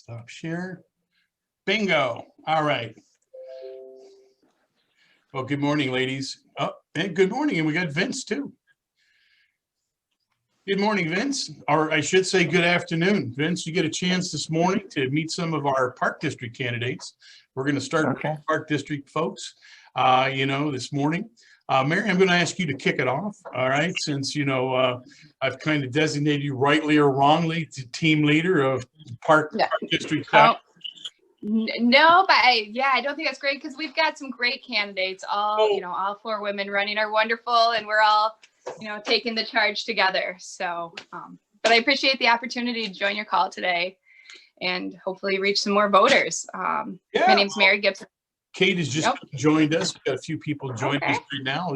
Stop share. Bingo. All right. Well, good morning, ladies. Oh, and good morning. And we got Vince too. Good morning, Vince. Or I should say good afternoon. Vince, you get a chance this morning to meet some of our Park District candidates. We're going to start with Park District folks, this morning. Mary, I'm going to ask you to kick it off, all right, since, I've kind of designated you rightly or wrongly to team leader of Park District. No, but I don't think that's great because we've got some great candidates. All 4 women running are wonderful, and we're all, taking the charge together. So, but I appreciate the opportunity to join your call today and hopefully reach some more voters. My name's Mary Gibson. Kate has just joined us. We've got a few people joining us right now.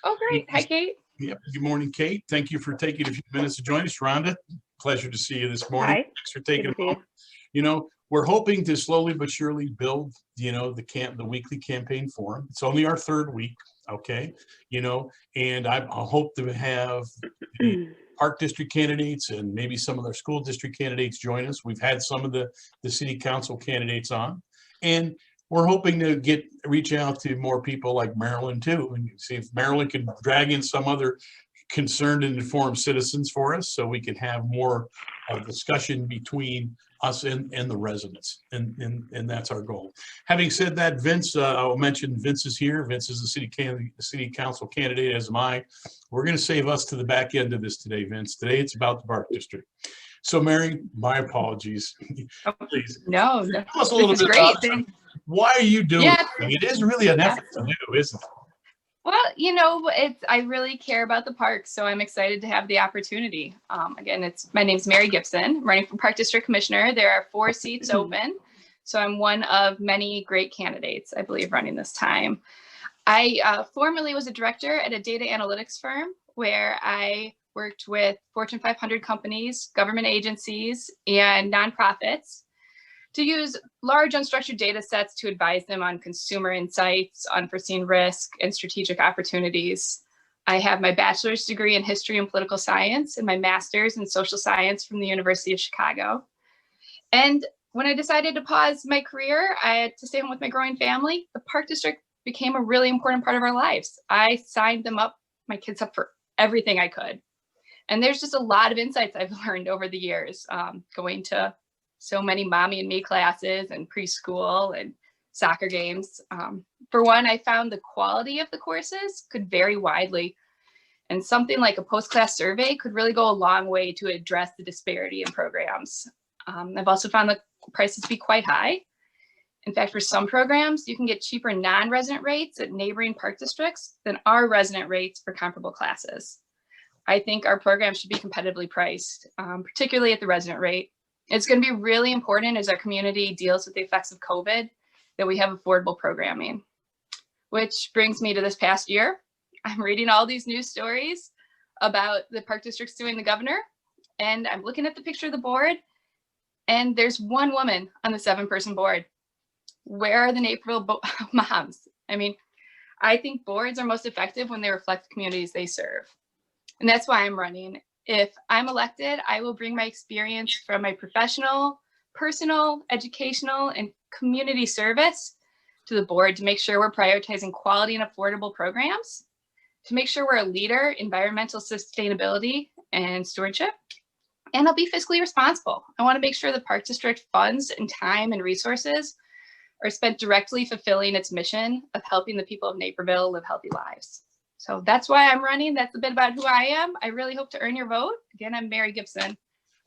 Oh, great. Hi, Kate. Yep. Good morning, Kate. Thank you for taking a few minutes to join us. Rhonda, pleasure to see you this morning. Hi. Thanks for taking a moment. We're hoping to slowly but surely build, the weekly campaign forum. It's only our 3rd week, okay? And I hope to have the Park District candidates and maybe some of their school district candidates join us. We've had some of the city council candidates on, and we're hoping to reach out to more people like Marilyn too, and see if Marilyn can drag in some other concerned and informed citizens for us, so we can have more discussion between us and the residents, and that's our goal. Having said that, Vince, I'll mention Vince is here. Vince is the city council candidate, as am I. We're going to save us to the back end of this today, Vince. Today it's about the Park District. So, Mary, my apologies. Please. No, tell us a little bit about why are you doing it? It is really an effort to do, isn't it? Well, I really care about the park, so I'm excited to have the opportunity. Again, my name's Mary Gibson. I'm running for Park District Commissioner. There are 4 seats open, so I'm one of many great candidates, I believe, running this time. I formerly was a director at a data analytics firm where I worked with Fortune 500 companies, government agencies, and nonprofits to use large unstructured data sets to advise them on consumer insights, unforeseen risk, and strategic opportunities. I have my bachelor's degree in history and political science and my master's in social science from the University of Chicago. And when I decided to pause my career, I had to stay home with my growing family. The Park District became a really important part of our lives. I signed my kids up for everything I could. And there's just a lot of insights I've learned over the years, going to so many mommy and me classes and preschool and soccer games. For one, I found the quality of the courses could vary widely, and something like a post-class survey could really go a long way to address the disparity in programs. I've also found the prices to be quite high. In fact, for some programs, you can get cheaper non-resident rates at neighboring park districts than our resident rates for comparable classes. I think our program should be competitively priced, particularly at the resident rate. It's going to be really important as our community deals with the effects of COVID that we have affordable programming. Which brings me to this past year. I'm reading all these news stories about the Park District suing the governor, and I'm looking at the picture of the board, and there's one woman on the 7-person board. Where are the Naperville moms? I think boards are most effective when they reflect the communities they serve. And that's why I'm running. If I'm elected, I will bring my experience from my professional, personal, educational, and community service to the board to make sure we're prioritizing quality and affordable programs, to make sure we're a leader in environmental sustainability and stewardship, and I'll be fiscally responsible. I want to make sure the Park District funds and time and resources are spent directly fulfilling its mission of helping the people of Naperville live healthy lives. So that's why I'm running. That's a bit about who I am. I really hope to earn your vote. Again, I'm Mary Gibson.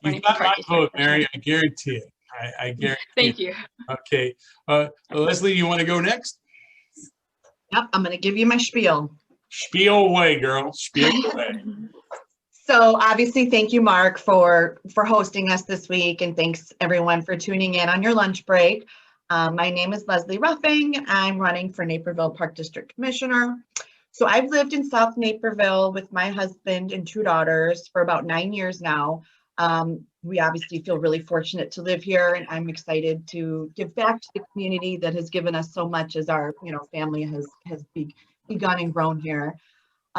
You've got my vote, Mary. I guarantee it. I guarantee Thank you. Okay. Leslie, you want to go next? Yep, I'm going to give you my spiel. Spiel away, girl. Spiel away. So obviously, thank you, Mark, for hosting us this week. And thanks, everyone, for tuning in on your lunch break. My name is Leslie Ruffing. I'm running for Naperville Park District Commissioner. So I've lived in South Naperville with my husband and 2 daughters for about 9 years now. We obviously feel really fortunate to live here, and I'm excited to give back to the community that has given us so much as our family has begun and grown here.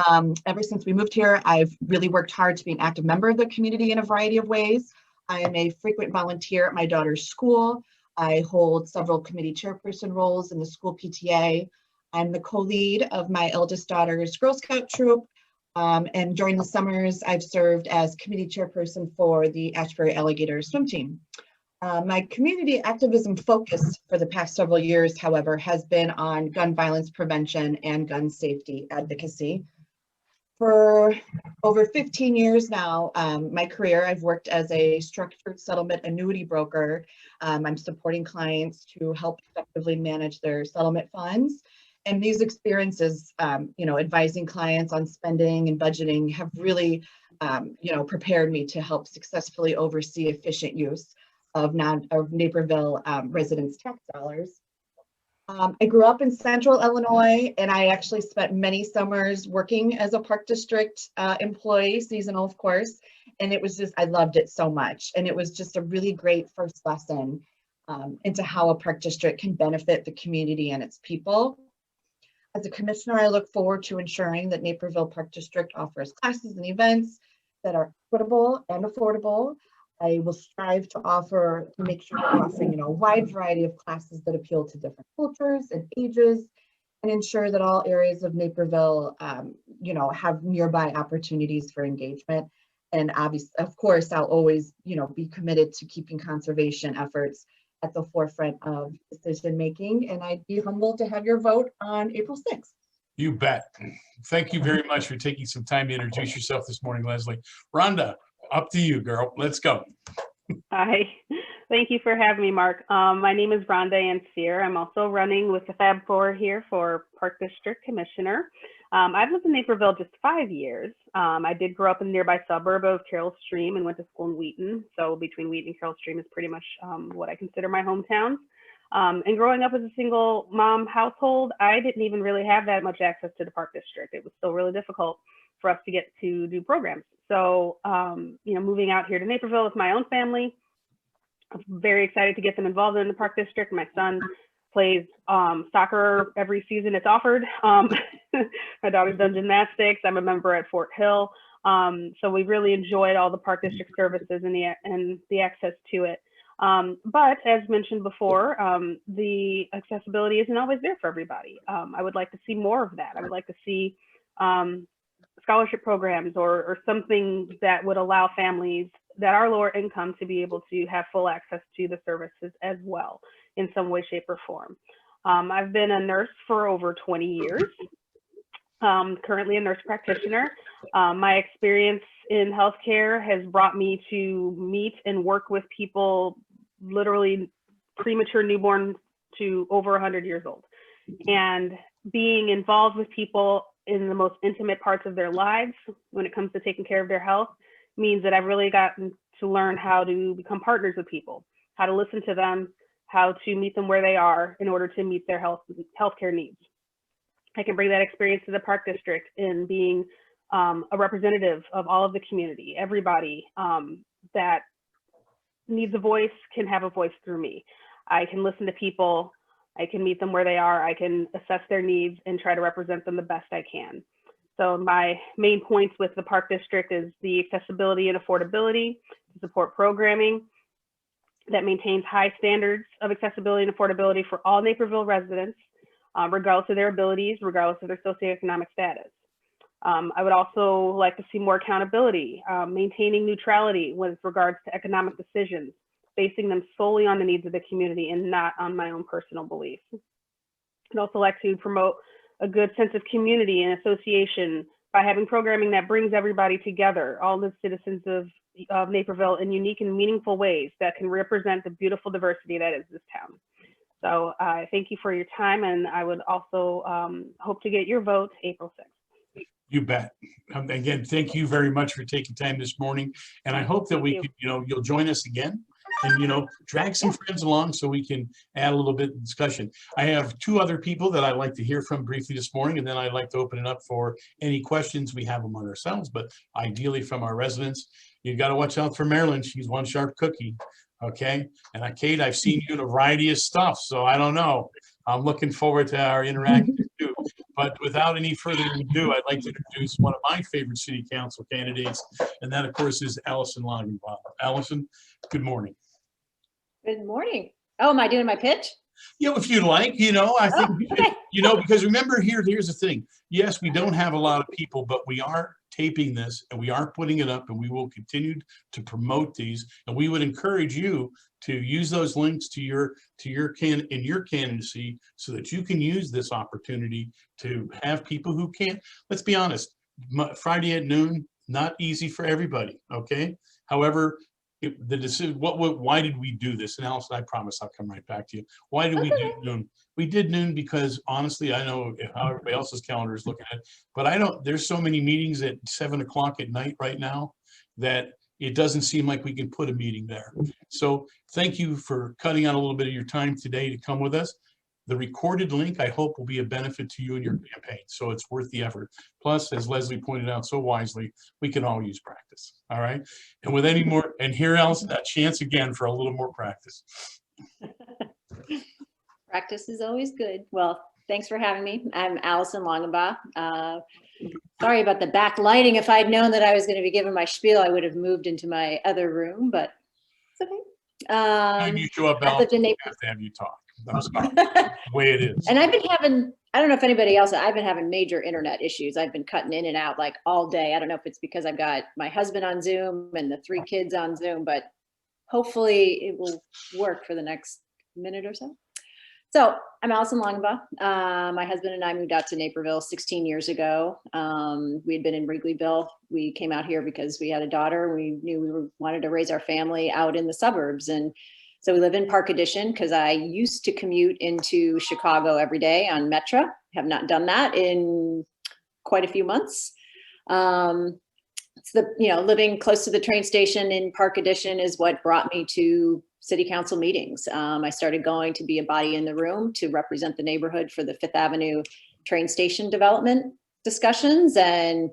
Ever since we moved here, I've really worked hard to be an active member of the community in a variety of ways. I am a frequent volunteer at my daughter's school. I hold several committee chairperson roles in the school PTA. I'm the co-lead of my eldest daughter's Girl Scout troop. And during the summers, I've served as committee chairperson for the Ashbury Alligator swim team. My community activism focus for the past several years, however, has been on gun violence prevention and gun safety advocacy. For over 15 years now, my career, I've worked as a structured settlement annuity broker. I'm supporting clients to help effectively manage their settlement funds. And these experiences, advising clients on spending and budgeting have really, prepared me to help successfully oversee efficient use of Naperville residents' tax dollars. I grew up in Central Illinois, and I actually spent many summers working as a Park District employee, seasonal, of course. And it was just, I loved it so much. And it was just a really great first lesson into how a Park District can benefit the community and its people. As a commissioner, I look forward to ensuring that Naperville Park District offers classes and events that are equitable and affordable. I will strive to make sure we're offering, a wide variety of classes that appeal to different cultures and ages, and ensure that all areas of Naperville, have nearby opportunities for engagement. And obviously, of course, I'll always, be committed to keeping conservation efforts at the forefront of decision making. And I'd be humbled to have your vote on April 6th. You bet. Thank you very much for taking some time to introduce yourself this morning, Leslie. Rhonda, up to you, girl. Let's go. Hi. Thank you for having me, Mark. My name is Rhonda Fear. I'm also running with the Fab Four here for Park District Commissioner. I've lived in Naperville just 5 years. I did grow up in the nearby suburb of Carroll Stream and went to school in Wheaton. So between Wheaton and Carroll Stream is pretty much what I consider my hometown. And growing up as a single mom household, I didn't even really have that much access to the Park District. It was still really difficult for us to get to do programs. So, moving out here to Naperville with my own family, I'm very excited to get them involved in the Park District. My son plays soccer every season it's offered. My daughter's done gymnastics. I'm a member at Fort Hill. So we really enjoyed all the Park District services and the access to it. But as mentioned before, the accessibility isn't always there for everybody. I would like to see more of that. I would like to see scholarship programs or something that would allow families that are lower income to be able to have full access to the services as well in some way, shape, or form. I've been a nurse for over 20 years, currently a nurse practitioner. My experience in healthcare has brought me to meet and work with people literally premature newborn to over 100 years old. And being involved with people in the most intimate parts of their lives when it comes to taking care of their health means that I've really gotten to learn how to become partners with people, how to listen to them, how to meet them where they are in order to meet their healthcare needs. I can bring that experience to the Park District in being a representative of all of the community. Everybody that needs a voice can have a voice through me. I can listen to people, I can meet them where they are, I can assess their needs and try to represent them the best I can. So my main points with the Park District is the accessibility and affordability to support programming that maintains high standards of accessibility and affordability for all Naperville residents, regardless of their abilities, regardless of their socioeconomic status. I would also like to see more accountability, maintaining neutrality with regards to economic decisions, basing them solely on the needs of the community and not on my own personal beliefs. I'd also like to promote a good sense of community and association by having programming that brings everybody together, all the citizens of Naperville in unique and meaningful ways that can represent the beautiful diversity that is this town. So I thank you for your time, and I would also hope to get your vote April 6th. You bet. Again, thank you very much for taking time this morning. And I hope that we can, you'll join us again and, drag some friends along so we can add a little bit of discussion. I have two other people that I'd like to hear from briefly this morning, and then I'd like to open it up for any questions we have among ourselves, but ideally from our residents. You got to watch out for Marilyn. She's one sharp cookie. Okay. And Kate, I've seen you in a variety of stuff, so I don't know. I'm looking forward to our interaction too. But without any further ado, I'd like to introduce one of my favorite city council candidates, and that, of course, is Allison Lagenbach. Allison, good morning. Good morning. Oh, am I doing my pitch? If you'd like, I think, okay. because remember here's the thing. Yes, we don't have a lot of people, but we are taping this and we are putting it up, and we will continue to promote these. And we would encourage you to use those links to your candidacy so that you can use this opportunity to have people who can't. Let's be honest, Friday at noon, not easy for everybody. Okay. However, the decision, why did we do this? And Allison, I promise I'll come right back to you. Why did we do noon? We did noon because honestly, I know how everybody else's calendar is looking at it, but there's so many meetings at 7 o'clock at night right now that it doesn't seem like we can put a meeting there. So thank you for cutting out a little bit of your time today to come with us. The recorded link, I hope, will be a benefit to you and your campaign. So it's worth the effort. Plus, as Leslie pointed out so wisely, we can all use practice. All right. And with any more, and here else, a chance again for a little more practice. Practice is always good. Well, thanks for having me. I'm Allison Lagenbach. Sorry about the backlighting. If I'd known that I was going to be giving my spiel, I would have moved into my other room, but it's okay. When you show up, Al, I have to have you talk. That's the way it is. And I've been having, I don't know if anybody else, I've been having major internet issues. I've been cutting in and out like all day. I don't know if it's because I've got my husband on Zoom and the 3 kids on Zoom, but hopefully it will work for the next minute or so. So I'm Allison Lagenbach. My husband and I moved out to Naperville 16 years ago. We had been in Wrigleyville. We came out here because we had a daughter. We knew we wanted to raise our family out in the suburbs. And so we live in Park Addition because I used to commute into Chicago every day on Metra. Have not done that in quite a few months. It's living close to the train station in Park Addition is what brought me to city council meetings. I started going to be a body in the room to represent the neighborhood for the 5th Avenue train station development discussions. And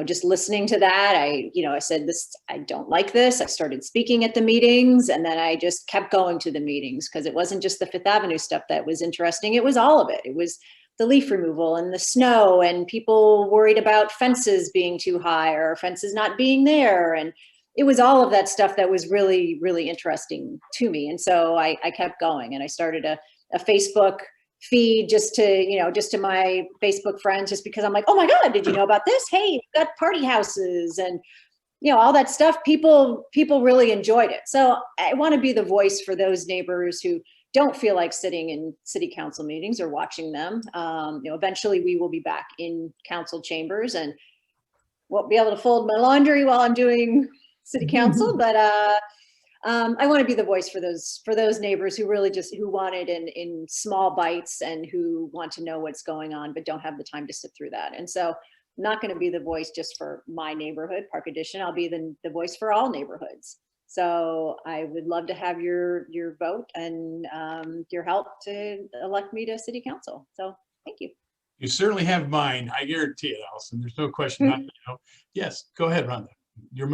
just listening to that, I said, I don't like this. I started speaking at the meetings, and then I just kept going to the meetings because it wasn't just the 5th Avenue stuff that was interesting. It was all of it. It was the leaf removal and the snow and people worried about fences being too high or fences not being there. And it was all of that stuff that was really, really interesting to me. And so I kept going, and I started a Facebook feed just to my Facebook friends, just because I'm like, oh my God, did you know about this? Hey, we've got party houses and all that stuff. People really enjoyed it. So I want to be the voice for those neighbors who don't feel like sitting in city council meetings or watching them. Eventually we will be back in council chambers and won't be able to fold my laundry while I'm doing city council, but I want to be the voice for those neighbors who really who want it in small bites and who want to know what's going on, but don't have the time to sit through that. And so I'm not going to be the voice just for my neighborhood, Park Addition. I'll be the voice for all neighborhoods. So I would love to have your vote and your help to elect me to city council. So thank you. You certainly have mine. I guarantee it, Allison. There's no question. Yes, go ahead, Rhonda. You're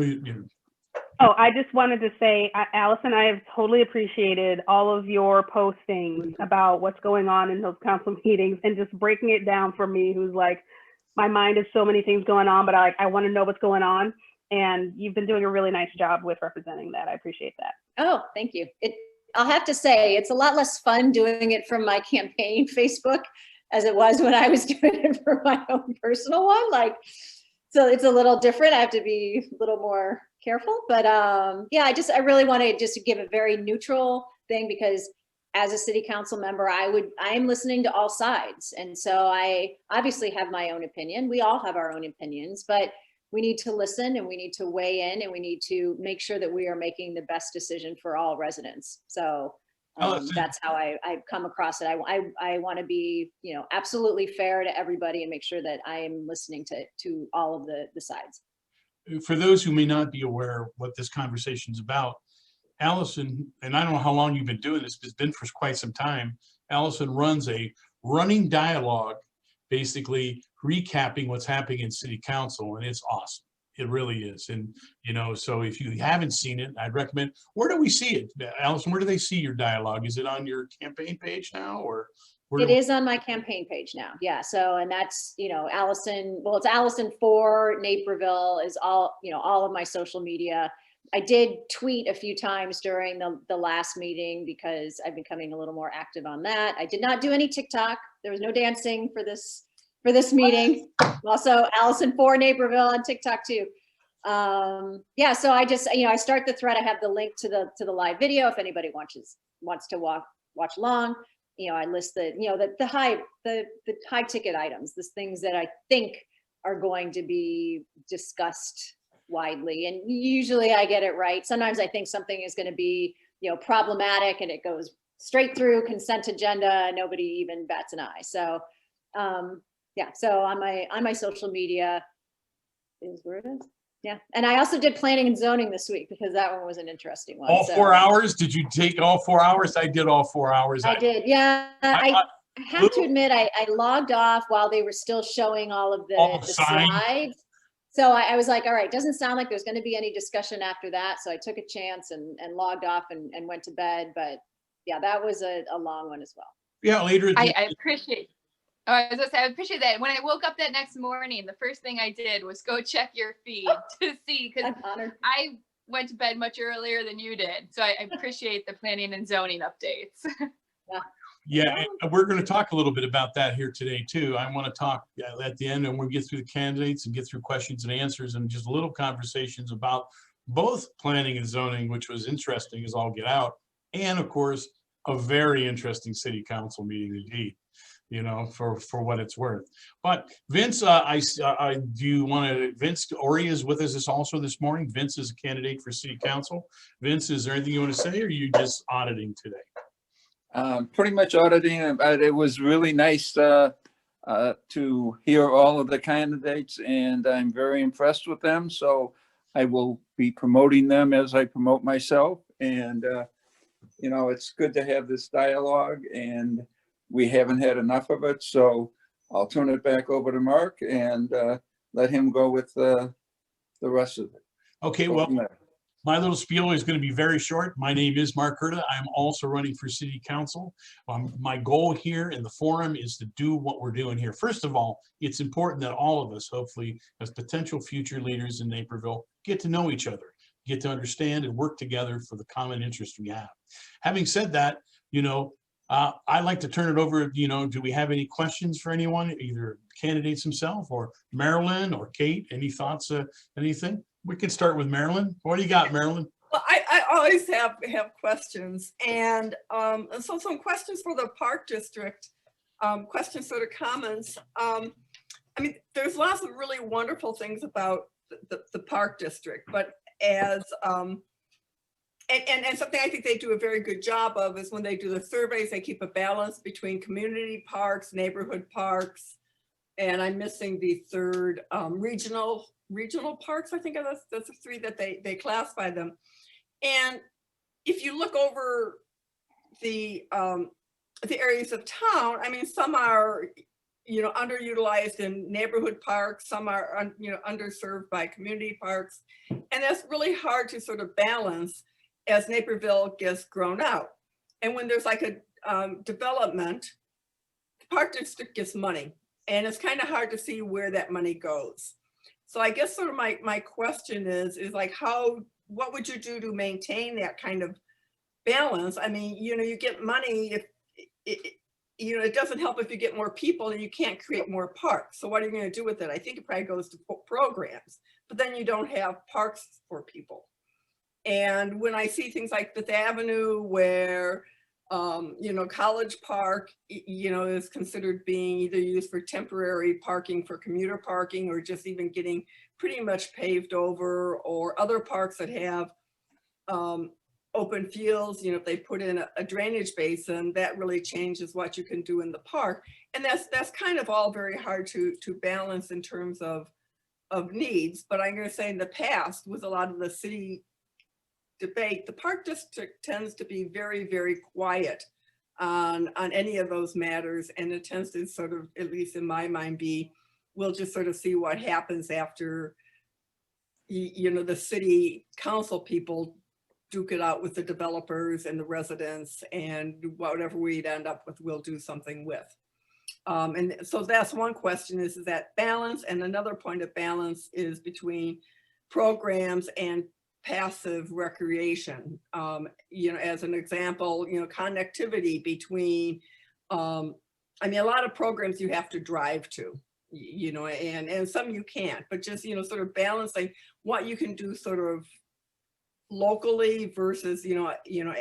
Oh, I just wanted to say, Allison, I have totally appreciated all of your postings about what's going on in those council meetings and just breaking it down for me, who's like, my mind is so many things going on, but I want to know what's going on. And you've been doing a really nice job with representing that. I appreciate that. Oh, thank you. I'll have to say, it's a lot less fun doing it from my campaign Facebook as it was when I was doing it for my own personal one. So it's a little different. I have to be a little more careful, but yeah, I really want to just give a very neutral thing, because as a city council member, I'm listening to all sides. And so I obviously have my own opinion. We all have our own opinions, but we need to listen and we need to weigh in and we need to make sure that we are making the best decision for all residents. So that's how I've come across it. I want to be, absolutely fair to everybody and make sure that I am listening to all of the sides. For those who may not be aware what this conversation is about, Allison, and I don't know how long you've been doing this, but it's been for quite some time. Allison runs a running dialogue, basically recapping what's happening in city council, and it's awesome. It really is. And, so if you haven't seen it, I'd recommend, where do we see it? Allison, where do they see your dialogue? Is it on your campaign page now, or It is on my campaign page now. Yeah. So, and that's, you know, Allison, well, it's Allison for Naperville is all, you know, all of my social media. I did tweet a few times during the last meeting because I've been becoming a little more active on that. I did not do any TikTok. There was no dancing for this meeting. Also Allison for Naperville on TikTok too. Yeah, so I just, you know, I start the thread. I have the link to the live video if anybody wants to watch along. You know, I list the, you know, the high ticket items, the things that I think are going to be discussed widely. And usually I get it right. Sometimes I think something is going to be, you know, problematic and it goes straight through consent agenda. Nobody even bats an eye. So, yeah, so on my social media is where it is. Yeah. And I also did planning and zoning this week because that one was an interesting one. All 4 hours? Did you take all 4 hours? I did all 4 hours. I did. Yeah. I have to admit, I logged off while they were still showing all of the slides. So I was like, all right, doesn't sound like there's going to be any discussion after that. So I took a chance and logged off and went to bed. But yeah, that was a long one as well. Yeah, later. I appreciate. Oh, I was gonna say, I appreciate that. When I woke up that next morning, the first thing I did was go check your feed to see, because I went to bed much earlier than you did. So I appreciate the planning and zoning updates. Yeah, and we're going to talk a little bit about that here today too. I want to talk at the end and we'll get through the candidates and get through questions and answers and just little conversations about both planning and zoning, which was interesting as all get out. And of course, a very interesting city council meeting indeed, you know, for what it's worth. But Vince, do you want to, Vince Ori is with us also this morning. Vince is a candidate for city council. Vince, is there anything you want to say or are you just auditing today? Pretty much auditing, but it was really nice to hear all of the candidates and I'm very impressed with them. So I will be promoting them as I promote myself. And, you know, it's good to have this dialogue and we haven't had enough of it. So I'll turn it back over to Mark and let him go with the rest of it. Okay, well, my little spiel is going to be very short. My name is Mark Urda. I'm also running for city council. My goal here in the forum is to do what we're doing here. First of all, it's important that all of us, hopefully, as potential future leaders in Naperville, get to know each other, get to understand and work together for the common interest we have. Having said that, you know, I'd like to turn it over, you know, do we have any questions for anyone, either candidates themselves or Marilyn or Kate? Any thoughts, anything? We can start with Marilyn. What do you got, Marilyn? Well, I always have questions, and so some questions for the Park District, questions sort of comments. I mean, there's lots of really wonderful things about the Park District, but as and something I think they do a very good job of is when they do the surveys, they keep a balance between community parks, neighborhood parks, and I'm missing the third, regional parks. I think that's the three that they classify them. And if you look over the areas of town, I mean, some are, you know, underutilized in neighborhood parks, some are, you know, underserved by community parks. And that's really hard to sort of balance as Naperville gets grown out. And when there's like a development, the Park District gets money. And it's kind of hard to see where that money goes. So I guess sort of my question is like, what would you do to maintain that kind of balance? I mean, you know, you get money, if you know, it doesn't help if you get more people and you can't create more parks. So what are you going to do with it? I think it probably goes to programs, but then you don't have parks for people. And when I see things like Fifth Avenue where, you know, College Park, you know, is considered being either used for temporary parking for commuter parking or just even getting pretty much paved over, or other parks that have open fields, you know, if they put in a drainage basin, that really changes what you can do in the park. And that's kind of all very hard to balance in terms of needs. But I'm going to say in the past, with a lot of the city debate, the Park District tends to be very, very quiet on any of those matters. And it tends to sort of, at least in my mind, we'll just sort of see what happens after, you know, the city council people duke it out with the developers and the residents, and whatever we'd end up with, we'll do something with. And so that's one question, is that balance. And another point of balance is between programs and passive recreation. You know, as an example, you know, connectivity between, I mean, a lot of programs you have to drive to, you know, and some you can't, but just, you know, sort of balancing what you can do sort of locally versus, you know,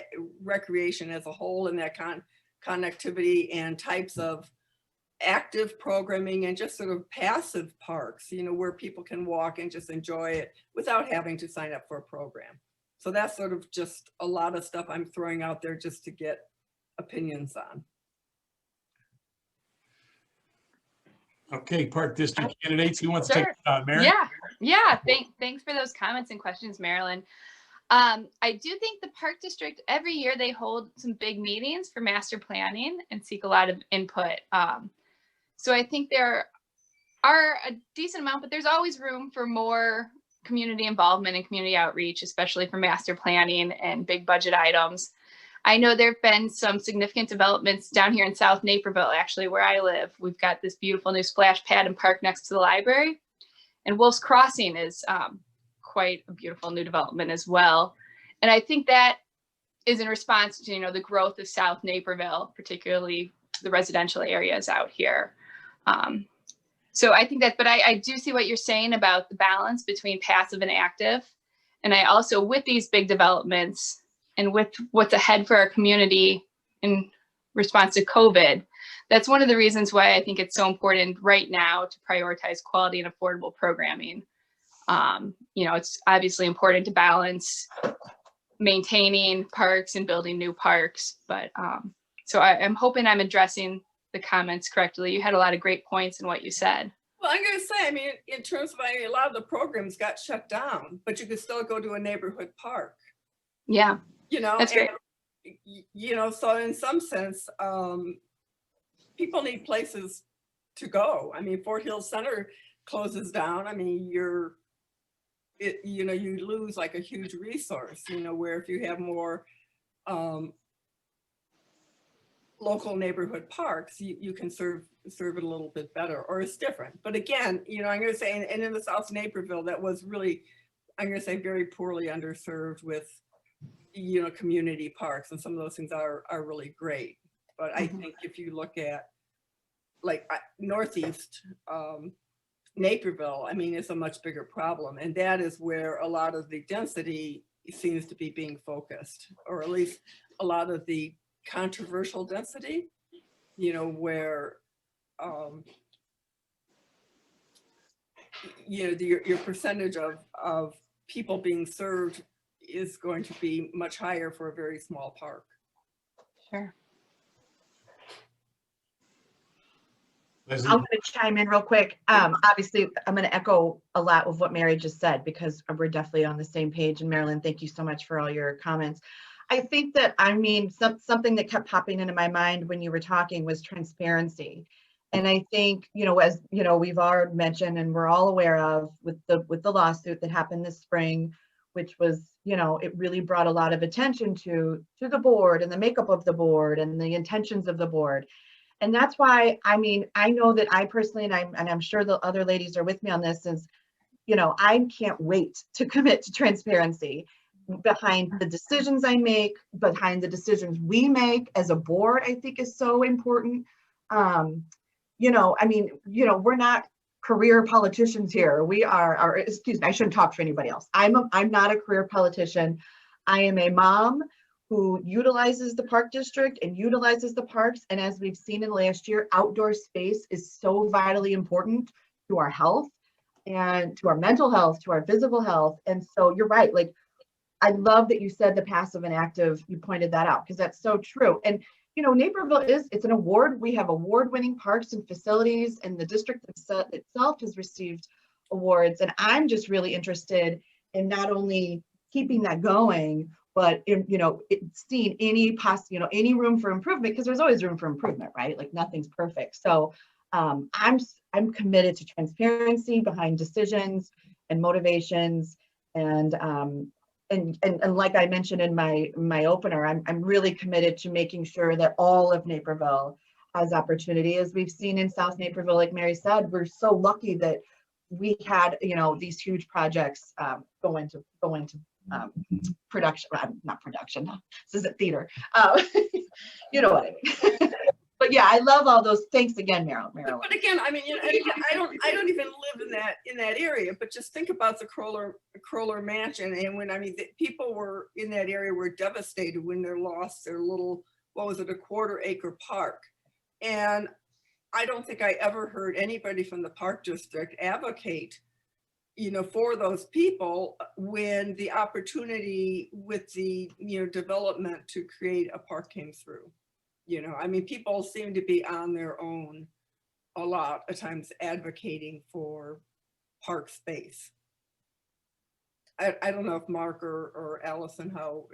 recreation as a whole, and that connectivity and types of active programming and just sort of passive parks, you know, where people can walk and just enjoy it without having to sign up for a program. So that's sort of just a lot of stuff I'm throwing out there just to get opinions on. Okay, Park District candidates, who wants to Sure. take a shot? Mary? Yeah. Thanks for those comments and questions, Marilyn. I do think the Park District, every year they hold some big meetings for master planning and seek a lot of input. So I think there are a decent amount, but there's always room for more community involvement and community outreach, especially for master planning and big budget items. I know there have been some significant developments down here in South Naperville, actually, where I live. We've got this beautiful new splash pad and park next to the library. And Wolf's Crossing is quite a beautiful new development as well. And I think that is in response to, you know, the growth of South Naperville, particularly the residential areas out here. So I think that, but I do see what you're saying about the balance between passive and active. And I also, with these big developments and with what's ahead for our community in response to COVID, that's one of the reasons why I think it's so important right now to prioritize quality and affordable programming. You know, it's obviously important to balance maintaining parks and building new parks, but so I'm hoping I'm addressing the comments correctly. You had a lot of great points in what you said. Well, I'm going to say, I mean, in terms of, I mean, a lot of the programs got shut down, but you could still go to a neighborhood park. Yeah, You know, that's great. You know, so in some sense, people need places to go. I mean, Fort Hill Center closes down. I mean, you know, you lose like a huge resource, you know, where if you have more local neighborhood parks, you can serve it a little bit better, or it's different. But again, you know, I'm going to say, and in the South Naperville, that was really, I'm going to say, very poorly underserved with, you know, community parks, and some of those things are really great. But I think if you look at like Northeast Naperville, I mean, it's a much bigger problem, and that is where a lot of the density seems to be being focused, or at least a lot of the controversial density, you know, where you know, your percentage of people being served is going to be much higher for a very small park. Sure. Leslie? I'm going to chime in real quick. Obviously, I'm going to echo a lot of what Mary just said, because we're definitely on the same page. And Marilyn, thank you so much for all your comments. I think that, I mean, something that kept popping into my mind when you were talking was transparency. And I think, you know, as you know, we've already mentioned, and we're all aware of with the lawsuit that happened this spring, which was, you know, it really brought a lot of attention to the board and the makeup of the board and the intentions of the board. And that's why, I mean, I know that I personally, and I'm sure the other ladies are with me on this, is, you know, I can't wait to commit to transparency behind the decisions I make, behind the decisions we make as a board. I think is so important. You know, I mean, you know, we're not career politicians here. We are, or excuse me, I shouldn't talk for anybody else. I'm not a career politician. I am a mom who utilizes the park district and utilizes the parks. And as we've seen in the last year, outdoor space is so vitally important to our health and to our mental health, to our physical health. And so you're right. Like, I love that you said the passive and active, you pointed that out, because that's so true. And, you know, Naperville it's an award. We have award-winning parks and facilities, and the district itself has received awards. And I'm just really interested in not only keeping that going, but in, you know, seeing any room for improvement, because there's always room for improvement, right? Like, nothing's perfect. So I'm committed to transparency behind decisions and motivations. And and like I mentioned in my opener, I'm really committed to making sure that all of Naperville has opportunity. As we've seen in South Naperville, like Mary said, we're so lucky that we had, you know, these huge projects go into production, not production, this isn't theater. You know what I mean. But yeah, I love all those. Thanks again, Marilyn. But again, I mean, you know, and again, I don't even live in that area. But just think about the Kroehler Mansion, and when the people were in that area were devastated when they lost their little, what was it, a 1/4 acre park. And I don't think I ever heard anybody from the Park District advocate, you know, for those people when the opportunity with the, you know, development to create a park came through. You know, I mean, people seem to be on their own a lot of times advocating for park space. I don't know if Mark or Allison, how,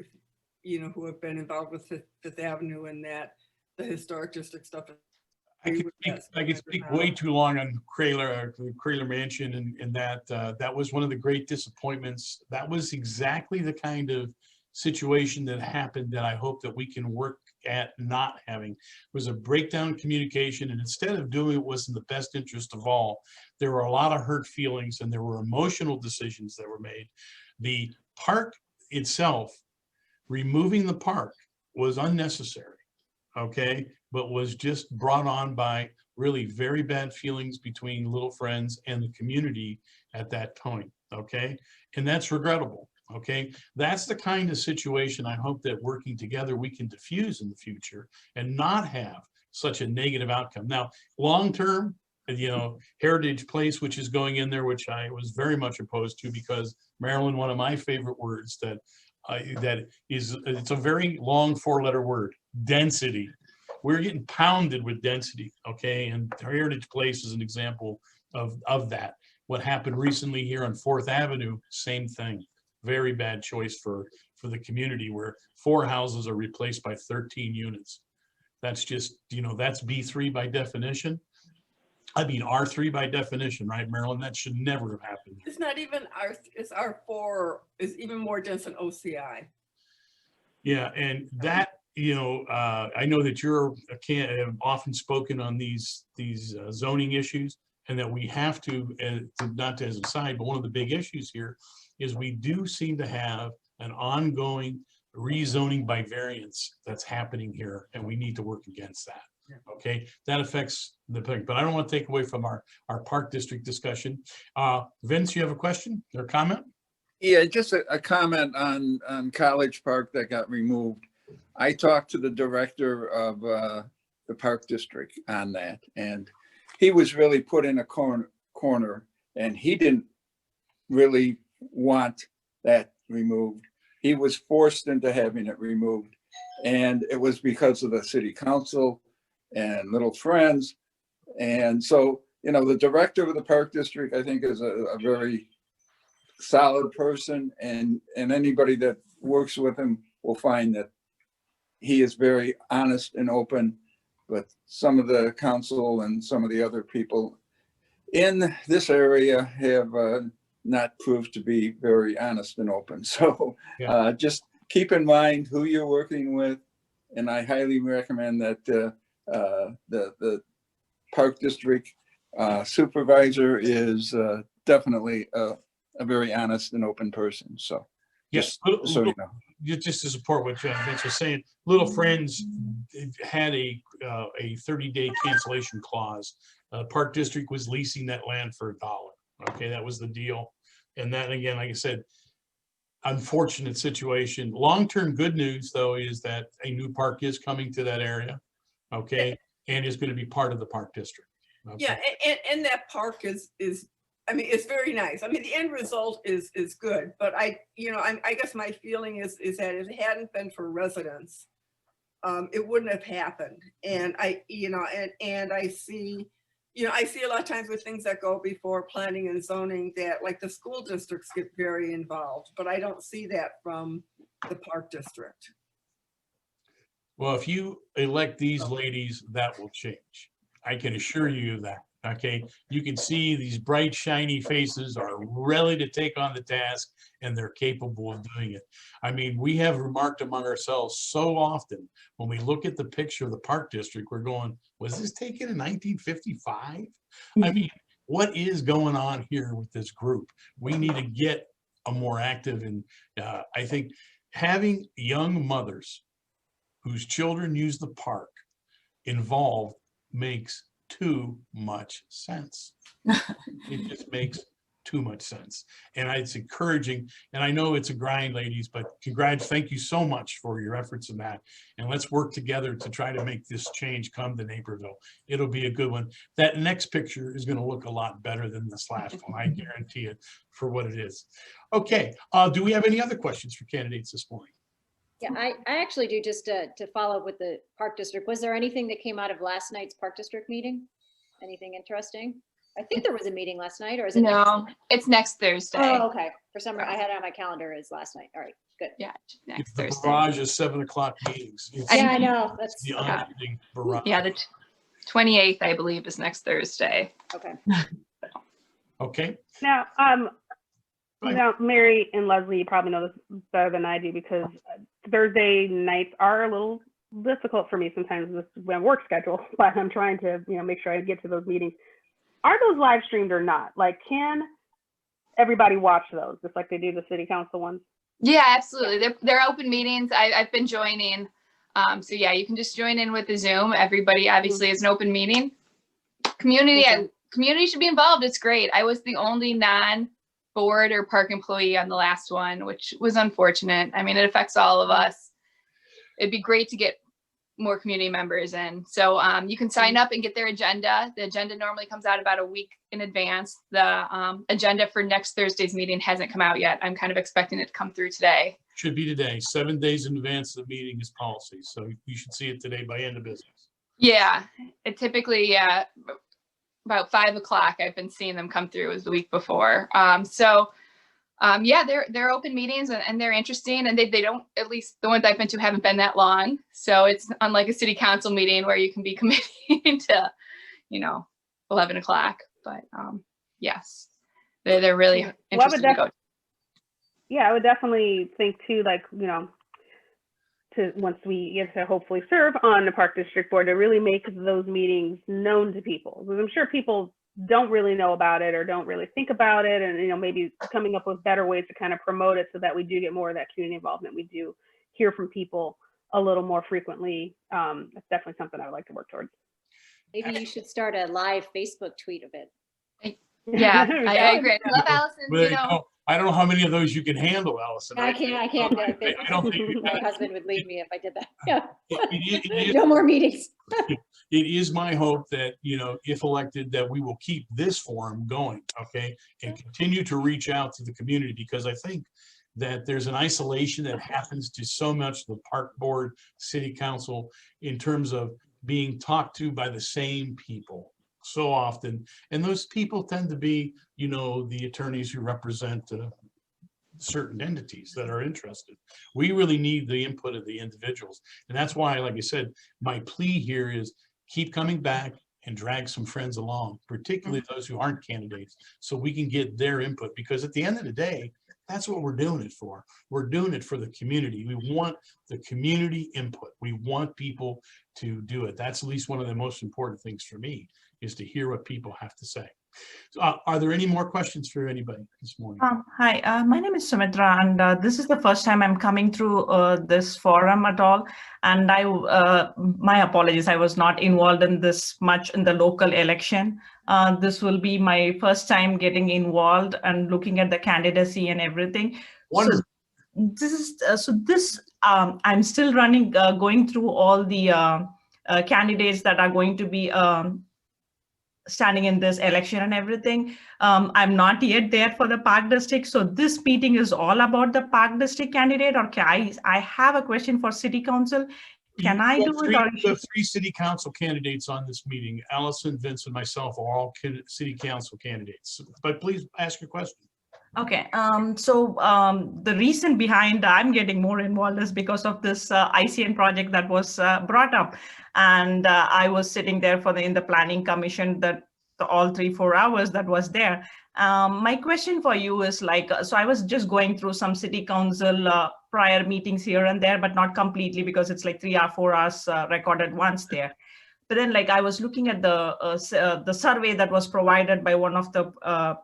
you know, who have been involved with Fifth Avenue and that, the historic district stuff. I could speak way too long on the Kroehler Mansion, and that was one of the great disappointments. That was exactly the kind of situation that happened that I hope that we can work at not having. It was a breakdown in communication, and instead of doing it was in the best interest of all, there were a lot of hurt feelings and there were emotional decisions that were made. The park itself, removing the park was unnecessary, okay, but was just brought on by really very bad feelings between Little Friends and the community at that point, okay, and that's regrettable. Okay, that's the kind of situation I hope that working together we can diffuse in the future and not have such a negative outcome. Now, long term, you know, Heritage Place, which is going in there, which I was very much opposed to, because Marilyn, one of my favorite words that it's a very long 4-letter word, density. We're getting pounded with density, okay, and Heritage Place is an example of that. What happened recently here on 4th Avenue, same thing. Very bad choice for the community, where 4 houses are replaced by 13 units. That's just, you know, that's B3 by definition. I mean, R3 by definition, right, Marilyn? That should never have happened. It's not even it's R4 is even more dense than OCI. Yeah, and that, you know, I know that you're often spoken on these zoning issues, and that we have to, not as a side, but one of the big issues here is we do seem to have an ongoing rezoning by variance that's happening here, and we need to work against that. Okay, that affects the thing, but I don't want to take away from our Park District discussion. Vince, you have a question or comment? Yeah, just a comment on College Park that got removed. I talked to the director of the Park District on that, and he was really put in a corner, and he didn't really want that removed. He was forced into having it removed, and it was because of the city council and Little Friends. And so, you know, the director of the Park District, I think, is a very solid person, and anybody that works with him will find that he is very honest and open. But some of the council and some of the other people in this area have not proved to be very honest and open. So just keep in mind who you're working with. And I highly recommend that the Park District supervisor is definitely a very honest and open person. So yes, so you know. Just to support what Vince was saying, Little Friends had a 30-day cancellation clause. Park District was leasing that land for $1. Okay, that was the deal. And then again, like I said, unfortunate situation. Long-term good news, though, is that a new park is coming to that area. Okay, and is going to be part of the Park District. Okay? Yeah, and that park is I mean, it's very nice. I mean, the end result is good, but I guess my feeling is that if it hadn't been for residents, it wouldn't have happened. And I see, I see a lot of times with things that go before planning and zoning that like the school districts get very involved, but I don't see that from the Park District. Well, if you elect these ladies, that will change. I can assure you of that. Okay, you can see these bright, shiny faces are ready to take on the task, and they're capable of doing it. I mean, we have remarked among ourselves so often when we look at the picture of the Park District, we're going, was this taken in 1955? I mean, what is going on here with this group? We need to get a more active, and I think having young mothers whose children use the park involved makes too much sense. It just makes too much sense. And it's encouraging. And I know it's a grind, ladies, but thank you so much for your efforts in that. And let's work together to try to make this change come to Naperville. It'll be a good one. That next picture is going to look a lot better than this last one. I guarantee it for what it is. Okay. Do we have any other questions for candidates this morning? Yeah, I actually do, just to follow up with the Park District. Was there anything that came out of last night's Park District meeting? Anything interesting? I think there was a meeting last night, or is it? No, it's next Thursday. Oh, okay. For some reason, I had it on my calendar as last night. All right, good. Yeah, next It's the Thursday. barrage of 7 o'clock meetings. It's Yeah, I know. That's the okay. unending barrage. Yeah, the 28th, I believe, is next Thursday. Okay. Okay. Now, Right. now, Mary and Leslie, you probably know this better than I do, because Thursday nights are a little difficult for me sometimes with my work schedule, but I'm trying to, make sure I get to those meetings. Are those live streamed or not? Like, can everybody watch those just like they do the city council ones? Yeah, absolutely. They're open meetings. I've been joining. So yeah, you can just join in with the Zoom. Everybody obviously is an open meeting. Community should be involved. It's great. I was the only non-board or park employee on the last one, which was unfortunate. I mean, it affects all of us. It'd be great to get more community members in. So you can sign up and get their agenda. The agenda normally comes out about a week in advance. The agenda for next Thursday's meeting hasn't come out yet. I'm kind of expecting it to come through today. Should be today. 7 days in advance of the meeting is policy. So you should see it today by end of business. Yeah, it typically, about 5 o'clock, I've been seeing them come through as the week before. Yeah, they're open meetings and they're interesting, and they don't, at least the ones I've been to haven't been that long. So it's unlike a city council meeting where you can be committing to, 11 o'clock. But yes, they're really interesting to go to. Yeah, I would definitely think too, like, to once we get to hopefully serve on the Park District Board, to really make those meetings known to people. Because I'm sure people don't really know about it or don't really think about it, and maybe coming up with better ways to kind of promote it so that we do get more of that community involvement. We do hear from people a little more frequently. That's definitely something I would like to work towards. Maybe you should start a live Facebook tweet of it. Yeah, I agree. I love Allison. Well, I don't know how many of those you can handle, Allison. I can't. I don't think my husband would leave me if I did that. Yeah. it No more meetings. It is my hope that, if elected, that we will keep this forum going, okay, and continue to reach out to the community, because I think that there's an isolation that happens to so much of the park board, city council, in terms of being talked to by the same people so often. And those people tend to be, the attorneys who represent certain entities that are interested. We really need the input of the individuals. And that's why, like I said, my plea here is keep coming back and drag some friends along, particularly those who aren't candidates, so we can get their input, because at the end of the day, that's what we're doing it for. We're doing it for the community. We want the community input. We want people to do it. That's at least one of the most important things for me, is to hear what people have to say. So, are there any more questions for anybody this morning? Hi, my name is Sumitra, and this is the first time I'm coming through this forum at all. And my apologies, I was not involved in this much in the local election. This will be my first time getting involved and looking at the candidacy and everything. Wonderful. I'm still running, going through all the candidates that are going to be standing in this election and everything. I'm not yet there for the Park District. So this meeting is all about the Park District candidate, or I have a question for City Council. Can I do it? Or The 3 city council candidates on this meeting, Allison, Vince, and myself, are all city council candidates. But please ask your question. Okay, the reason behind I'm getting more involved is because of this ICN project that was brought up, and I was sitting there in the planning commission. That all 3-4 hours that was there. My question for you is like, so I was just going through some city council prior meetings here and there, but not completely because it's like 3 or 4 hours recorded once there. But then like I was looking at the survey that was provided by one of the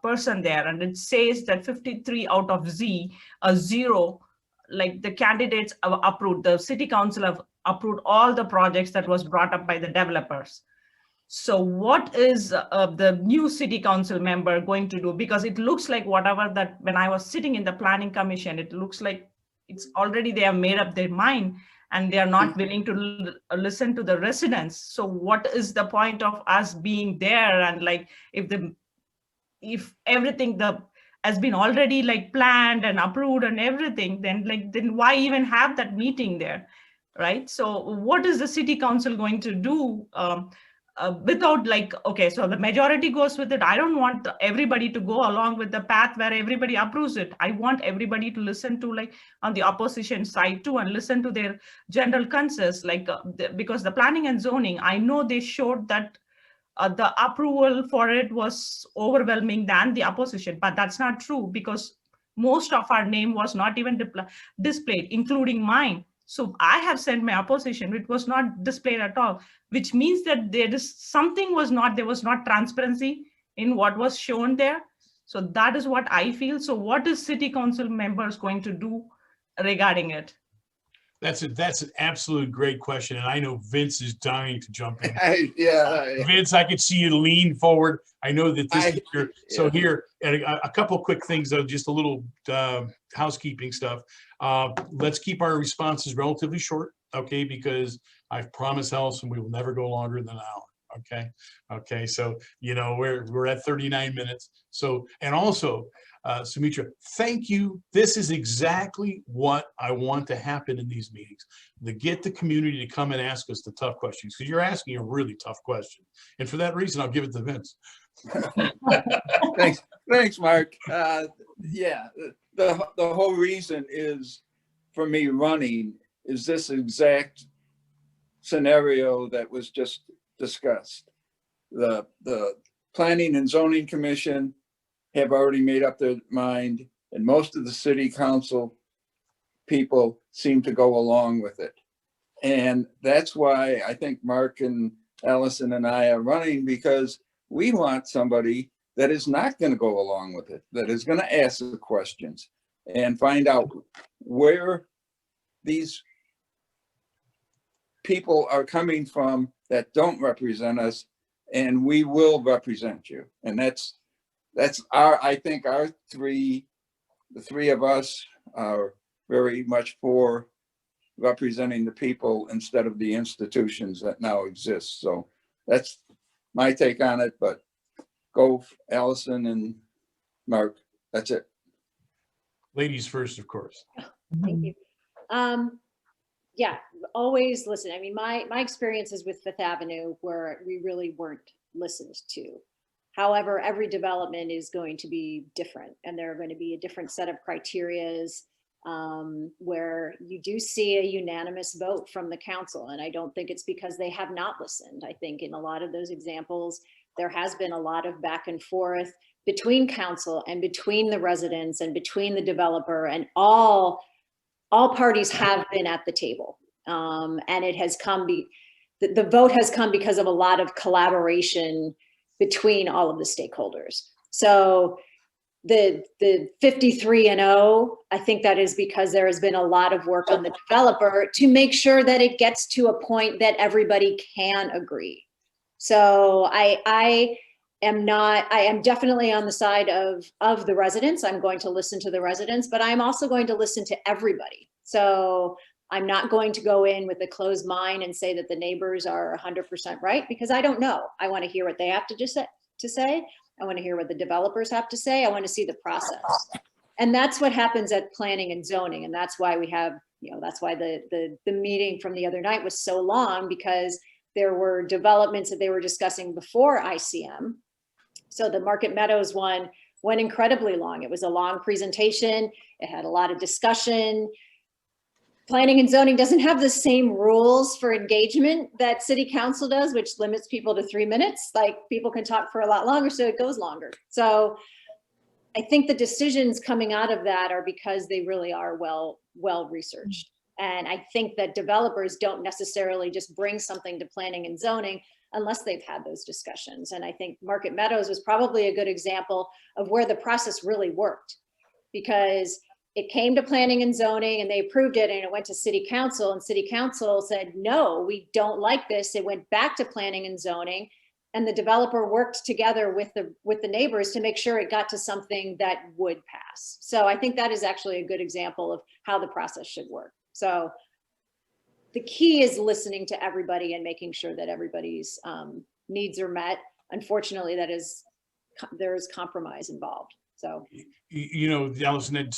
person there, and it says that 53 out of 0, like the candidates have approved, the city council have approved all the projects that was brought up by the developers. So what is the new city council member going to do? Because it looks like whatever that when I was sitting in the planning commission, it looks like it's already they have made up their mind and they are not willing to listen to the residents. So what is the point of us being there? And like if everything has been already like planned and approved and everything, then why even have that meeting there, right? So what is the city council going to do without like, okay, so the majority goes with it. I don't want everybody to go along with the path where everybody approves it. I want everybody to listen to like on the opposition side too and listen to their general concerns, like because the planning and zoning, I know they showed that the approval for it was overwhelming than the opposition, but that's not true because most of our name was not even displayed, including mine. So I have sent my opposition, it was not displayed at all, which means that there was not transparency in what was shown there. So that is what I feel. So what is city council members going to do regarding it? That's an absolute great question. And I know Vince is dying to jump in. Yeah. Vince, I could see you lean forward. I know that this is your, so yeah. here, a couple quick things though, just a little housekeeping stuff. Let's keep our responses relatively short, okay? Because I've promised Allison we will never go longer than an hour, okay? Okay, so, you know, we're at 39 minutes. So, and also, Sumitra, thank you. This is exactly what I want to happen in these meetings, to get the community to come and ask us the tough questions, because you're asking a really tough question. And for that reason, I'll give it to Vince. Thanks, Mark. Yeah, the whole reason is for me running is this exact scenario that was just discussed. The Planning and Zoning Commission have already made up their mind, and most of the city council people seem to go along with it. And that's why I think Mark and Allison and I are running, because we want somebody that is not going to go along with it, that is going to ask the questions and find out where these people are coming from that don't represent us, and we will represent you. And that's I think the three of us are very much for representing the people instead of the institutions that now exist. So that's my take on it, but go Allison and Mark. That's it. Ladies first, of course. Thank you. Yeah, always listen. I mean, my experiences with Fifth Avenue where we really weren't listened to. However, every development is going to be different, and there are going to be a different set of criterias where you do see a unanimous vote from the council. And I don't think it's because they have not listened. I think in a lot of those examples, there has been a lot of back and forth between council and between the residents and between the developer, and all parties have been at the table. And it has come, the vote has come because of a lot of collaboration between all of the stakeholders. So the 53-0, I think that is because there has been a lot of work on the developer to make sure that it gets to a point that everybody can agree. So I am definitely on the side of the residents. I'm going to listen to the residents, but I'm also going to listen to everybody. So I'm not going to go in with a closed mind and say that the neighbors are 100% right, because I don't know. I want to hear what they have to say. I want to hear what the developers have to say. I want to see the process. And that's what happens at planning and zoning. And that's why we have, that's why the meeting from the other night was so long, because there were developments that they were discussing before ICM. So the Market Meadows one went incredibly long. It was a long presentation. It had a lot of discussion. planning and zoning doesn't have the same rules for engagement that city council does, which limits people to 3 minutes. Like people can talk for a lot longer, so it goes longer. So I think the decisions coming out of that are because they really are well researched. And I think that developers don't necessarily just bring something to planning and zoning unless they've had those discussions. And I think Market Meadows was probably a good example of where the process really worked, because it came to planning and zoning and they approved it, and it went to city council, and city council said, no, we don't like this. It went back to planning and zoning, and the developer worked together with the neighbors to make sure it got to something that would pass. So I think that is actually a good example of how the process should work. So the key is listening to everybody and making sure that everybody's needs are met. Unfortunately, there is compromise involved. So, you know, Allison, I can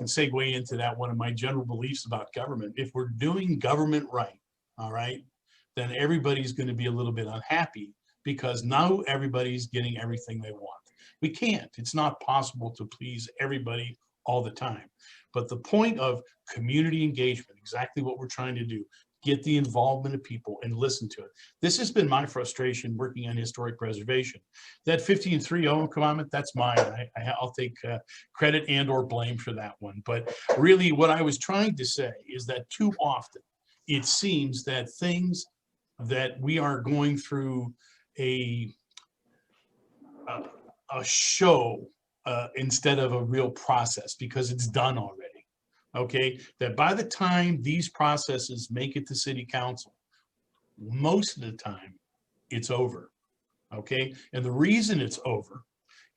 segue into that. One of my general beliefs about government: if we're doing government right, all right, then everybody's going to be a little bit unhappy, because now everybody's getting everything they want. We can't. It's not possible to please everybody all the time. But the point of community engagement, exactly what we're trying to do, get the involvement of people and listen to it. This has been my frustration working on historic preservation. That 1530 commandment, that's mine. I'll take credit and or blame for that one. But really what I was trying to say is that too often it seems that things that we are going through a show instead of a real process, because it's done already. Okay, that by the time these processes make it to city council, most of the time it's over. Okay, and the reason it's over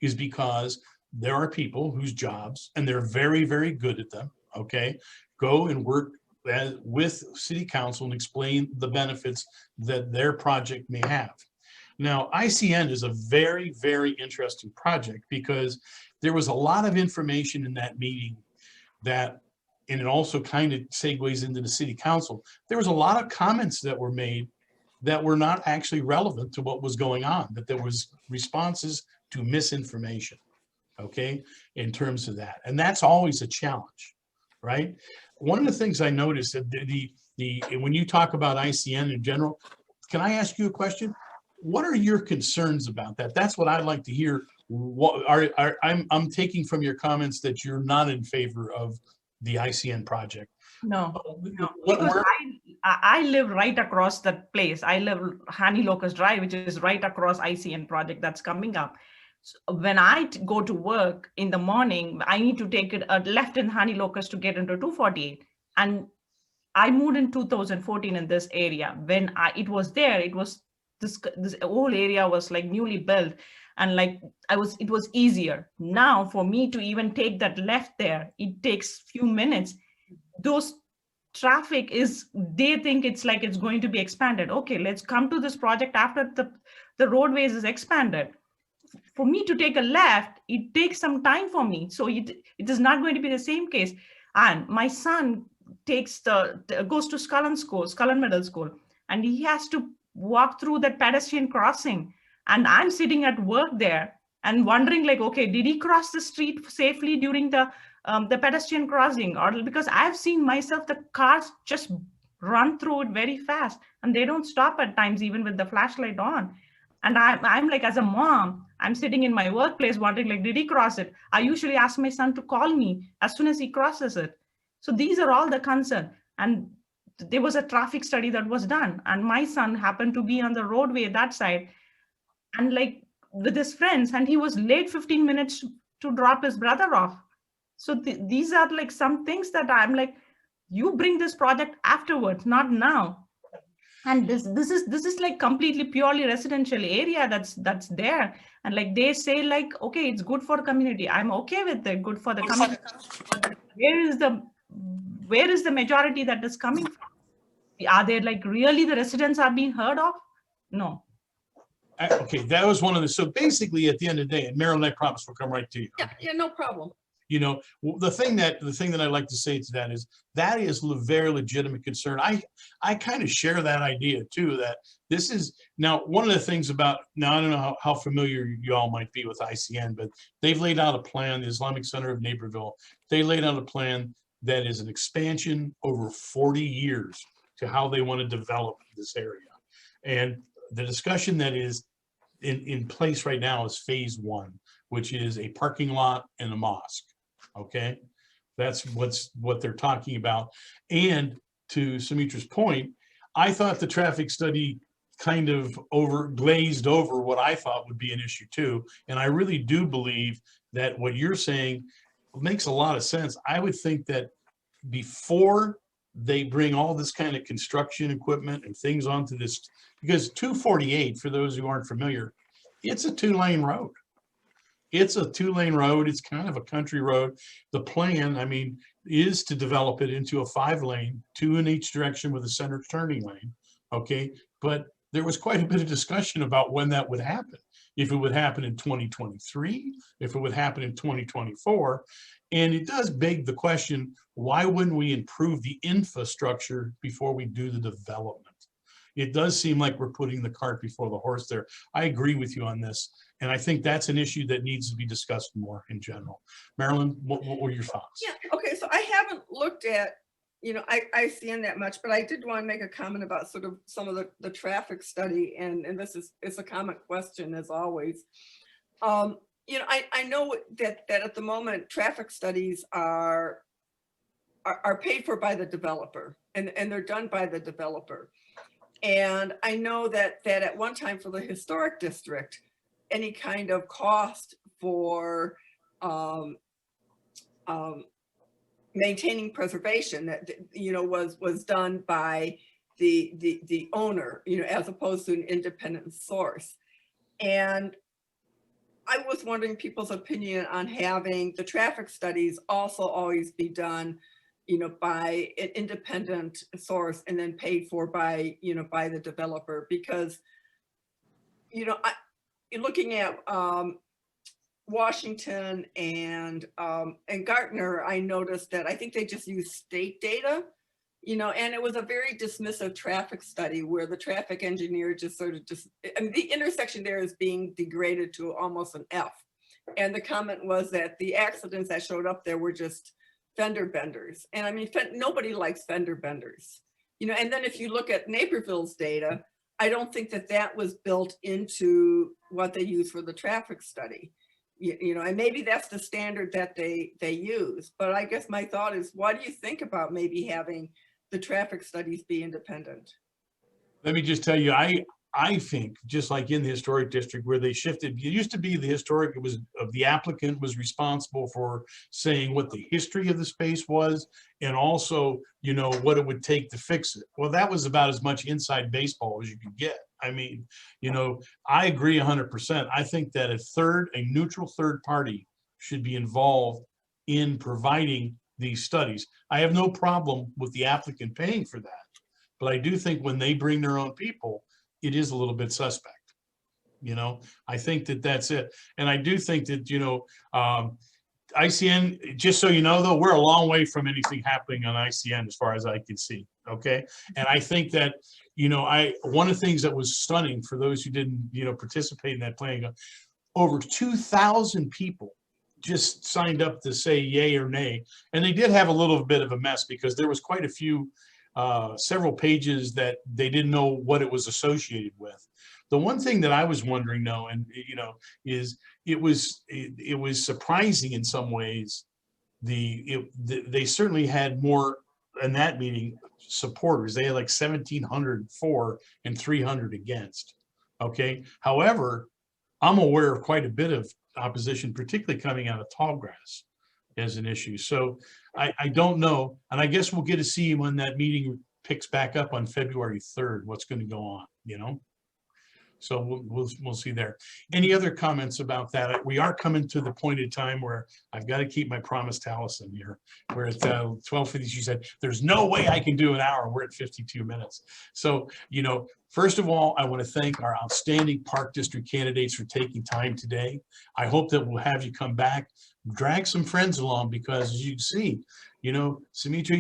is because there are people whose jobs, and they're very, very good at them, okay, go and work with city council and explain the benefits that their project may have. Now, ICN is a very, very interesting project, because there was a lot of information in that meeting that, and it also kind of segues into the city council. There was a lot of comments that were made that were not actually relevant to what was going on, that there was responses to misinformation, okay, in terms of that. And that's always a challenge, right? One of the things I noticed that when you talk about ICN in general, can I ask you a question? What are your concerns about that? That's what I'd like to hear. What I'm taking from your comments that you're not in favor of the ICN project. No. Because I live right across that place. I live Honey Locust Drive, which is right across ICN project that's coming up. So when I go to work in the morning, I need to take a left in Honey Locust to get into 248. And I moved in 2014 in this area. When it was there, it was this whole area was like newly built, and like it was easier. Now for me to even take that left there, it takes few minutes. Those traffic they think it's like it's going to be expanded. Okay, let's come to this project after the roadways is expanded. For me to take a left, it takes some time for me. So it is not going to be the same case. And my son goes to Scullin Middle School, and he has to walk through that pedestrian crossing. And I'm sitting at work there and wondering, like, okay, did he cross the street safely during the pedestrian crossing? Or because I've seen myself, the cars just run through it very fast, and they don't stop at times, even with the flashlight on. And I'm like, as a mom, I'm sitting in my workplace wondering, like, did he cross it? I usually ask my son to call me as soon as he crosses it. So these are all the concerns. And there was a traffic study that was done, and my son happened to be on the roadway that side, and like with his friends, and he was late 15 minutes to drop his brother off. So these are like some things that I'm like, you bring this project afterwards, not now. And this is like completely purely residential area that's there. And like they say, like, okay, it's good for the community. I'm okay with it, good for the community. Where is the majority that is coming from? Are there like really the residents are being heard of? No. Okay, that was one of the, so basically at the end of the day, and Marilyn, I promise we'll come right to you. Yeah, no problem. You know, the thing that I like to say to that is a very legitimate concern. I kind of share that idea too, that this is, now one of the things about, now I don't know how familiar you all might be with ICN, but they've laid out a plan, the Islamic Center of Naperville, they laid out a plan that is an expansion over 40 years to how they want to develop this area. And the discussion that is in place right now is phase 1, which is a parking lot and a mosque. Okay, that's what they're talking about. And to Sumitra's point, I thought the traffic study kind of glazed over what I thought would be an issue too. And I really do believe that what you're saying makes a lot of sense. I would think that before they bring all this kind of construction equipment and things onto this, because 248, for those who aren't familiar, it's a 2-lane road. It's a 2-lane road. It's kind of a country road. The plan, I mean, is to develop it into a 5-lane, 2 in each direction with a center turning lane. Okay, but there was quite a bit of discussion about when that would happen. If it would happen in 2023, if it would happen in 2024. And it does beg the question, why wouldn't we improve the infrastructure before we do the development? It does seem like we're putting the cart before the horse there. I agree with you on this. And I think that's an issue that needs to be discussed more in general. Marilyn, what were your thoughts? Yeah, okay, so I haven't looked at, ICN that much, but I did want to make a comment about sort of some of the traffic study, and this is a common question as always. I know that at the moment traffic studies are paid for by the developer, and they're done by the developer. And I know that at one time for the historic district, any kind of cost for maintaining preservation that was done by the owner, as opposed to an independent source. And I was wondering people's opinion on having the traffic studies also always be done, by an independent source and then paid for by the developer, because, looking at Washington and Gartner, I noticed that I think they just use state data, and it was a very dismissive traffic study where the traffic engineer the intersection there is being degraded to almost an F. And the comment was that the accidents that showed up there were just fender benders. And I mean, nobody likes fender benders, and then if you look at Naperville's data, I don't think that was built into what they use for the traffic study. And maybe that's the standard that they use. But I guess my thought is, what do you think about maybe having the traffic studies be independent? Let me just tell you, I think just like in the historic district where they shifted, it used to be the applicant was responsible for saying what the history of the space was and also, what it would take to fix it. Well, that was about as much inside baseball as you could get. I mean, I agree 100%. I think that a neutral third party should be involved in providing these studies. I have no problem with the applicant paying for that, but I do think when they bring their own people, it is a little bit suspect. I think that's it. And I do think that, ICN, just so you know, though, we're a long way from anything happening on ICN as far as I can see. Okay. And I think that, one of the things that was stunning for those who didn't, participate in that planning, over 2,000 people just signed up to say yay or nay. And they did have a little bit of a mess because there was quite a few, several pages that they didn't know what it was associated with. The one thing that I was wondering though, and is it was surprising in some ways. They certainly had more in that meeting supporters. They had like 1,700 for and 300 against. Okay. However, I'm aware of quite a bit of opposition, particularly coming out of Tallgrass as an issue. So I don't know. And I guess we'll get to see when that meeting picks back up on February 3rd, what's going to go on, So we'll see there. Any other comments about that? We are coming to the point in time where I've got to keep my promise to Allison here. Where at 12:50, she said, "There's no way I can do an hour." We're at 52 minutes. So first of all, I want to thank our outstanding Park District candidates for taking time today. I hope that we'll have you come back, drag some friends along, because as you can see, Sumitra,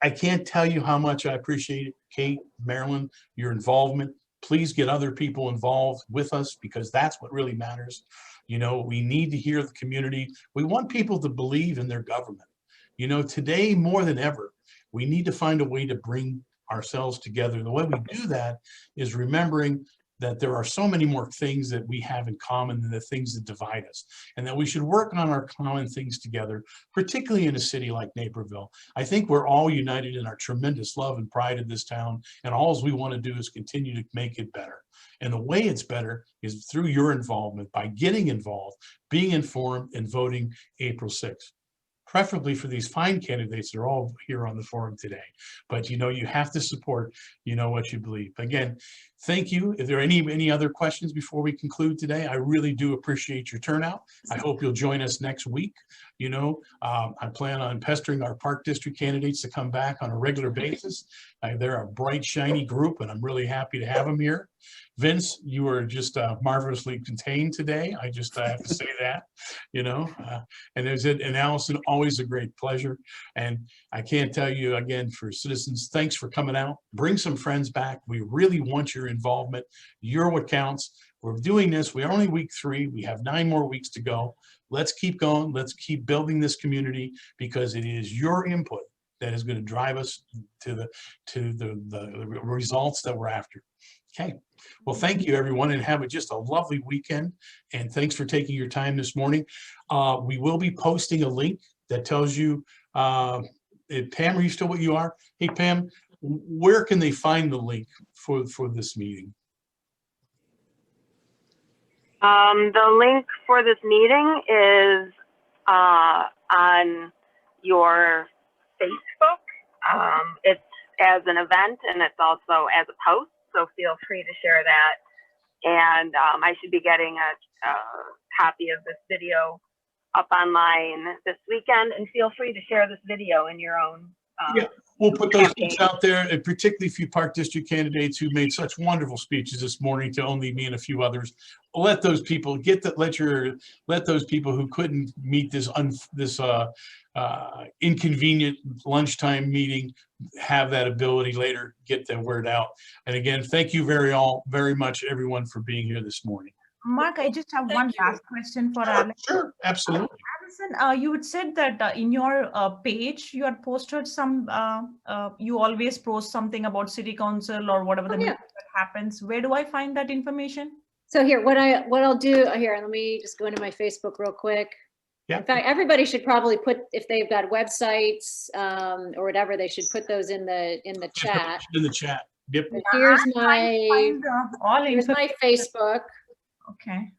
I can't tell you how much I appreciate it. Kate, Marilyn, your involvement. Please get other people involved with us because that's what really matters. We need to hear the community. We want people to believe in their government. You know, today more than ever, we need to find a way to bring ourselves together. The way we do that is remembering that there are so many more things that we have in common than the things that divide us, and that we should work on our common things together, particularly in a city like Naperville. I think we're all united in our tremendous love and pride of this town, and all we want to do is continue to make it better. And the way it's better is through your involvement, by getting involved, being informed, and voting April 6th. Preferably for these fine candidates that are all here on the forum today. But you know, you have to support, you know, what you believe. Again, thank you. If there are any other questions before we conclude today, I really do appreciate your turnout. I hope you'll join us next week. You know, I plan on pestering our Park District candidates to come back on a regular basis. They're a bright, shiny group, and I'm really happy to have them here. Vince, you were just marvelously contained today. I just have to say that, you know, and Allison, always a great pleasure. And I can't tell you again, for citizens, thanks for coming out. Bring some friends back. We really want your involvement. You're what counts. We're doing this. We're only week 3. We have 9 more weeks to go. Let's keep going. Let's keep building this community, because it is your input that is going to drive us to the results that we're after. Okay. Well, thank you, everyone, and have just a lovely weekend. And thanks for taking your time this morning. We will be posting a link that tells you, Pam, are you still what you are? Hey, Pam, where can they find the link for this meeting? The link for this meeting is on your Facebook. It's as an event, and it's also as a post, so feel free to share that. And I should be getting a copy of this video up online this weekend, and feel free to share this video in your own yeah, we'll put those things out there, and particularly for you Park District candidates who made such wonderful speeches this morning to only me and a few others. Let those people get that. Let those people who couldn't meet this inconvenient lunchtime meeting have that ability later, get the word out. And again, thank you very much, everyone, for being here this morning. Mark, I just have one last question for Alex. Sure, absolutely. Allison, you had said that in your page, you had posted some, you always post something about city council or whatever the meeting that happens. Where do I find that information? So here, what I'll do here, let me just go into my Facebook real quick. Yeah. In fact, everybody should probably put, if they've got websites or whatever, they should put those in the chat. In the chat. Yep. Here's my Facebook. Okay.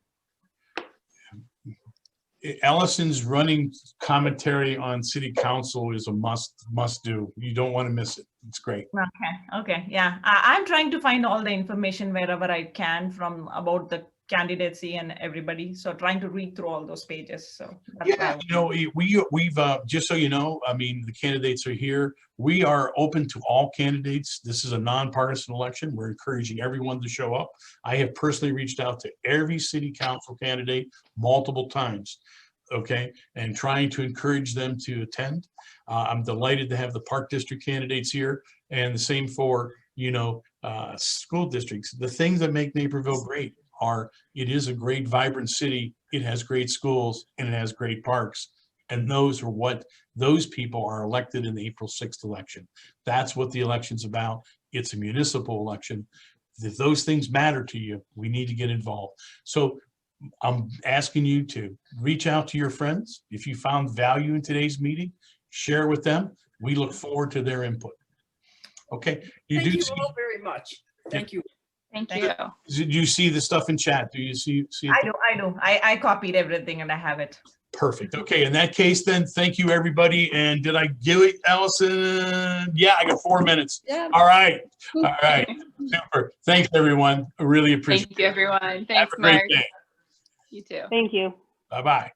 Allison's running commentary on city council is a must do. You don't want to miss it. It's great. Okay. Yeah. I'm trying to find all the information wherever I can from about the candidacy and everybody. So trying to read through all those pages. So yeah, you know, we've just so you know, I mean, the candidates are here. We are open to all candidates. This is a nonpartisan election. We're encouraging everyone to show up. I have personally reached out to every city council candidate multiple times, okay, and trying to encourage them to attend. I'm delighted to have the Park District candidates here, and the same for, you know, school districts. The things that make Naperville great are, it is a great, vibrant city. It has great schools and it has great parks. And those are what those people are elected in the April 6th election. That's what the election's about. It's a municipal election. If those things matter to you, we need to get involved. So I'm asking you to reach out to your friends. If you found value in today's meeting, share with them. We look forward to their input. Okay. Thank you all very much. Thank you. Thank you. Did you see the stuff in chat? Do you see it? I do. I copied everything and I have it. Perfect. Okay. In that case, then, thank you, everybody. And did I do it, Allison? Yeah, I got 4 minutes. Yeah. All right. All right. Super. Thanks, everyone. I really appreciate it. Thank you, everyone. Thanks, Have a great Mark. day. You too. Thank you. Bye-bye.